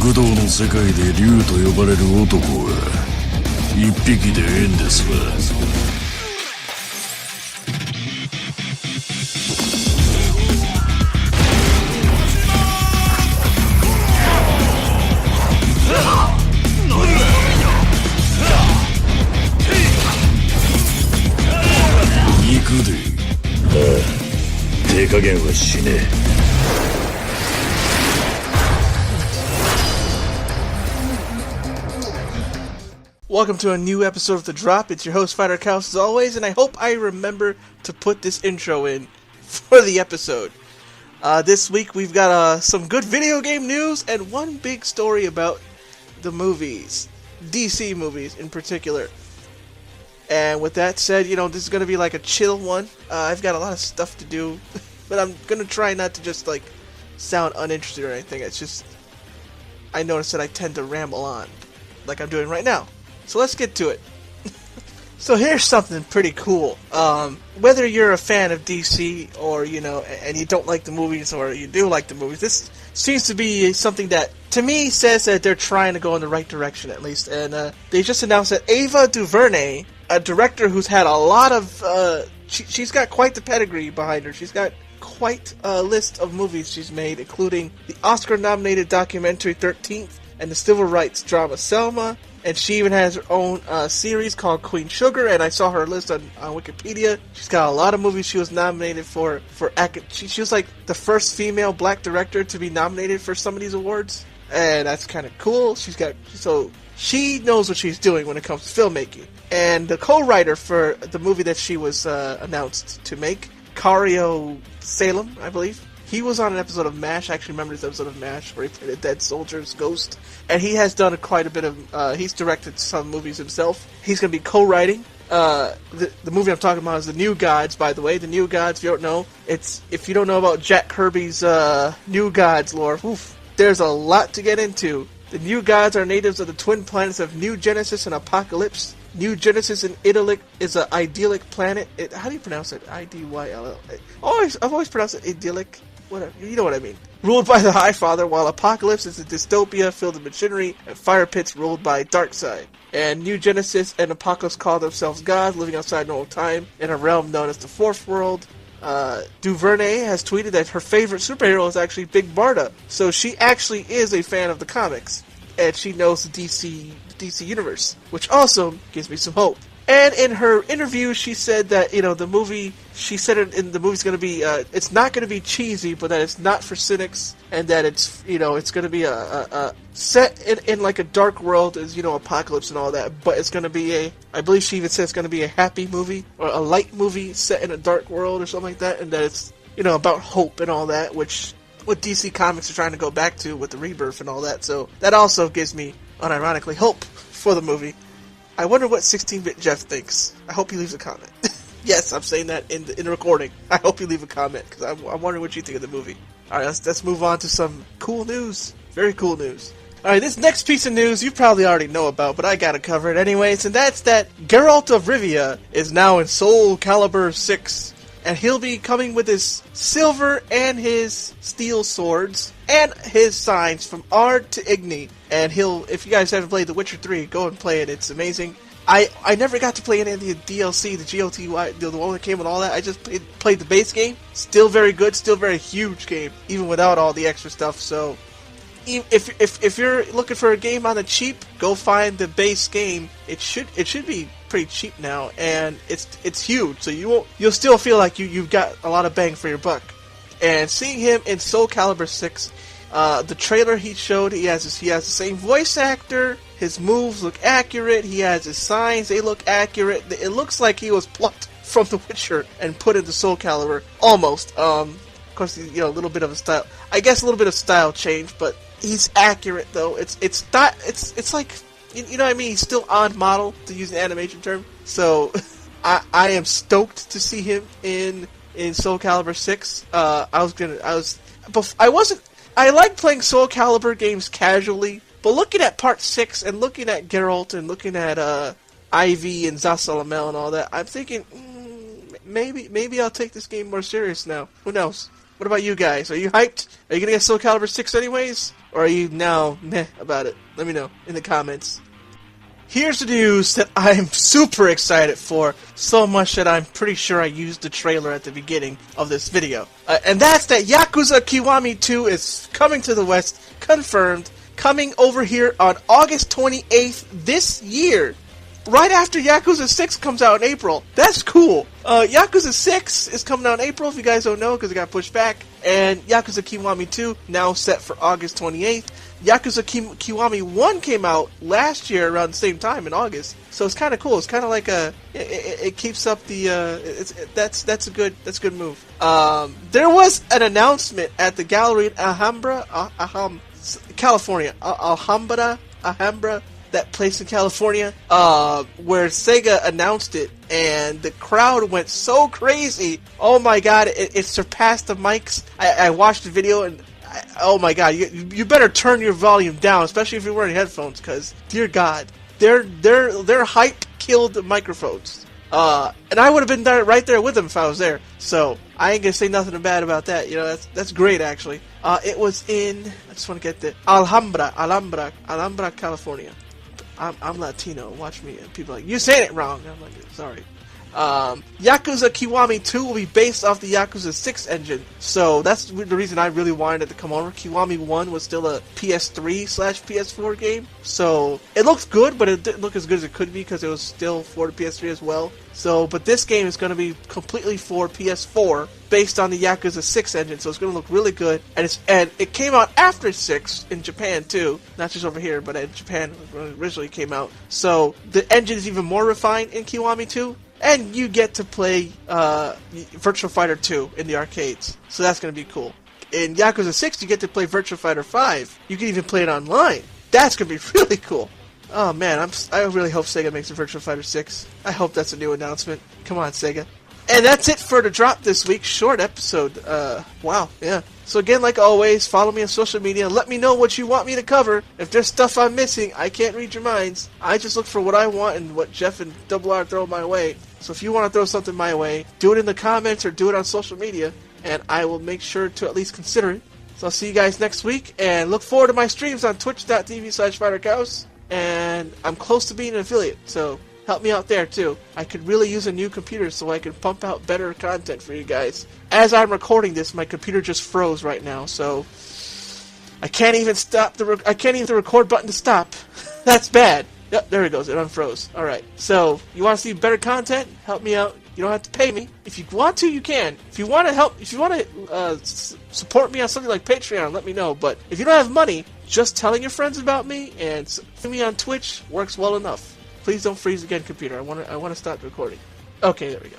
極道の世界で竜と呼ばれる男は一匹でええんですわ。行くで。ああ、手加減はしねえ。Welcome to a new episode of The Drop. It's your host, Fighter Kaos, as always, and I hope I remember to put this intro in for the episode. This week we've got some good video game news and one big story about the movies. DC movies in particular. And with that said, you know, this is going to be like a chill one. I've got a lot of stuff to do, but I'm going to try not to just, like, sound uninterested or anything. It's just, I notice that I tend to ramble on, like I'm doing right now. So let's get to it. So here's something pretty cool. Whether you're a fan of DC or, you know, and you don't like the movies or you do like the movies, this seems to be something that, to me, says that they're trying to go in the right direction at least. And they just announced that Ava Duvernay, a director who's had a lot of, she's got quite the pedigree behind her. She's got quite a list of movies she's made, including the Oscar-nominated documentary 13th and the civil rights drama Selma. And she even has her own series called Queen Sugar, and I saw her list on Wikipedia. She's got a lot of movies she was nominated for. She was like the first female black director to be nominated for some of these awards, and that's kind of cool. So she knows what she's doing when it comes to filmmaking. And the co-writer for the movie that she was announced to make, Cario Salem, I believe. He was on an episode of MASH. I actually remember this episode of MASH where he played a dead soldier's ghost. And he has done quite a bit of... he's directed some movies himself. He's going to be co-writing. The movie I'm talking about is The New Gods, by the way. The New Gods, if you don't know, if you don't know about Jack Kirby's New Gods lore, there's a lot to get into. The New Gods are natives of the twin planets of New Genesis and Apocalypse. New Genesis in Idyllic is an idyllic planet. How do you pronounce it? I-D-Y-L-L. I've always pronounced it idyllic. Whatever, you know what I mean. Ruled by the High Father, while Apocalypse is a dystopia filled with machinery and fire pits ruled by Darkseid. And New Genesis and Apocalypse call themselves gods, living outside normal time in a realm known as the Fourth World. Duvernay has tweeted that her favorite superhero is actually Big Barda, so she actually is a fan of the comics, and she knows the DC universe, which also gives me some hope. And in her interview, she said that, you know, the movie, she said the movie's going to be, it's not going to be cheesy, but that it's not for cynics, and that it's, you know, it's going to be a set in like a dark world, as, you know, Apocalypse and all that, but it's going to be I believe she even said it's going to be a happy movie, or a light movie set in a dark world, or something like that, and that it's, you know, about hope and all that, which, what DC Comics are trying to go back to with the Rebirth and all that, so that also gives me, unironically, hope for the movie. I wonder what 16-Bit Jeff thinks. I hope he leaves a comment. Yes, I'm saying that in the recording. I hope you leave a comment, because I'm wondering what you think of the movie. Alright, let's move on to some cool news. Very cool news. Alright, this next piece of news you probably already know about, but I gotta cover it anyways, and that's that Geralt of Rivia is now in Soul Calibur 6, and he'll be coming with his silver and his steel swords, and his signs from Ard to Igni. And if you guys haven't played The Witcher 3, go and play it, it's amazing. I never got to play any of the DLC, the GOTY, the one that came with all that. I just played the base game. Still very good, still very huge game, even without all the extra stuff. So, if you're looking for a game on the cheap, go find the base game. It should be pretty cheap now, and it's huge. So you'll still feel like you've got a lot of bang for your buck. And seeing him in Soul Calibur 6, the trailer he showed, he has the same voice actor. His moves look accurate. He has his signs; they look accurate. It looks like he was plucked from The Witcher and put into Soul Calibur, almost. Of course, you know, a little bit of a style. I guess a little bit of style change, but he's accurate though. It's like, you know what I mean. He's still on model, to use an animation term. So I am stoked to see him in Soul Calibur 6. I like playing Soul Calibur games casually, but looking at Part 6 and looking at Geralt and looking at Ivy and Zasalamel and all that, I'm thinking, maybe I'll take this game more serious now. Who knows? What about you guys? Are you hyped? Are you gonna get Soul Calibur 6 anyways? Or are you now meh about it? Let me know in the comments. Here's the news that I'm super excited for, so much that I'm pretty sure I used the trailer at the beginning of this video. And that's that Yakuza Kiwami 2 is coming to the West, confirmed, coming over here on August 28th this year. Right after Yakuza 6 comes out in April. That's cool. Yakuza 6 is coming out in April, if you guys don't know, because it got pushed back. And Yakuza Kiwami 2, now set for August 28th. Yakuza Kiwami 1 came out last year around the same time in August. So it's kind of cool. It's kind of like it keeps up the, that's a good move. There was an announcement at the gallery in Alhambra, California. Alhambra, that place in California, where Sega announced it, and the crowd went so crazy. Oh my god, it surpassed the mics. I watched the video, and oh my god, you better turn your volume down, especially if you're wearing headphones, because dear god, their hype killed the microphones. And I would have been there, right there with them if I was there. So I ain't gonna say nothing bad about that. You know, that's great actually. It was in, I just want to get the Alhambra, California. I'm Latino. Watch me. And people are like, you're saying it wrong. I'm like, sorry. Yakuza Kiwami 2 will be based off the Yakuza 6 engine. So that's the reason I really wanted it to come over. Kiwami 1 was still a PS3/PS4 game. So it looks good, but it didn't look as good as it could be because it was still for the PS3 as well. So, but this game is going to be completely for PS4 based on the Yakuza 6 engine. So it's going to look really good. And it came out after 6 in Japan too. Not just over here, but in Japan when it originally came out. So the engine is even more refined in Kiwami 2. And you get to play Virtua Fighter 2 in the arcades. So that's going to be cool. In Yakuza 6, you get to play Virtua Fighter 5. You can even play it online. That's going to be really cool. Oh man, I really hope Sega makes a Virtua Fighter 6. I hope that's a new announcement. Come on, Sega. And that's it for the drop this week. Short episode. Wow, yeah. So again, like always, follow me on social media. Let me know what you want me to cover. If there's stuff I'm missing, I can't read your minds. I just look for what I want and what Jeff and Double R throw my way. So if you want to throw something my way, do it in the comments or do it on social media, and I will make sure to at least consider it. So I'll see you guys next week, and look forward to my streams on twitch.tv/FighterCows. And I'm close to being an affiliate, so help me out there too. I could really use a new computer so I can pump out better content for you guys. As I'm recording this, my computer just froze right now, so I can't even stop I can't even the record button to stop. That's bad. Yep, there it goes. It unfroze. Alright, so you want to see better content? Help me out. You don't have to pay me. If you want to, you can. If you want to help, if you want to support me on something like Patreon, let me know. But if you don't have money, just telling your friends about me and supporting me on Twitch works well enough. Please don't freeze again, computer. I want to stop recording. Okay, there we go.